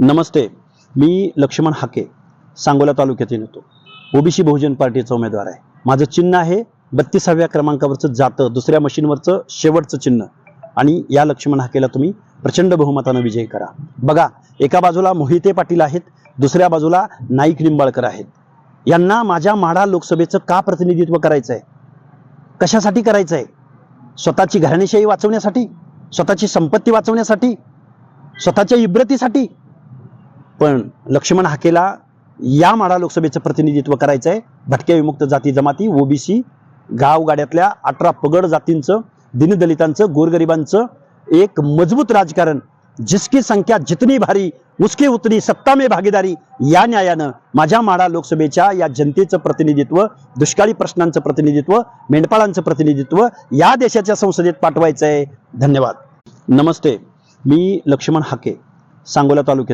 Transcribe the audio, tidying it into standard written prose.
नमस्ते, मी लक्ष्मण हाके, सांगोला तालुक्यातील येतो. ओबीसी बहुजन पार्टीचा उमेदवार आहे. माझं चिन्ह आहे 32व्या क्रमांकावरचं जातं, दुसऱ्या मशीनवरचं शेवटचं चिन्ह. आणि या लक्ष्मण हाकेला तुम्ही प्रचंड बहुमतानं विजयी करा. बघा, एका बाजूला मोहिते पाटील आहेत, दुसऱ्या बाजूला नाईक निंबाळकर आहेत. यांना माझ्या माढा लोकसभेचं का प्रतिनिधित्व करायचं आहे, कशासाठी करायचं आहे? स्वतःची घराणेशाही वाचवण्यासाठी, स्वतःची संपत्ती वाचवण्यासाठी, स्वतःच्या इब्रतीसाठी? पण लक्ष्मण हाकेला या माढा लोकसभेचं प्रतिनिधित्व करायचं आहे. भटक्या विमुक्त जाती जमाती, ओबीसी, गावगाड्यातल्या 18 पगड जातींचं, दीनदलितांचं, गोरगरिबांचं एक मजबूत राजकारण. जिसकी संख्या जितनी भारी उसकी उतनी सत्ता में भागीदारी. या न्यायानं माझ्या माढा लोकसभेच्या या जनतेचं प्रतिनिधित्व, दुष्काळी प्रश्नांचं प्रतिनिधित्व, मेंढपाळांचं प्रतिनिधित्व या देशाच्या संसदेत पाठवायचं आहे. धन्यवाद. नमस्ते, मी लक्ष्मण हाके, सांगोला तालुक्यात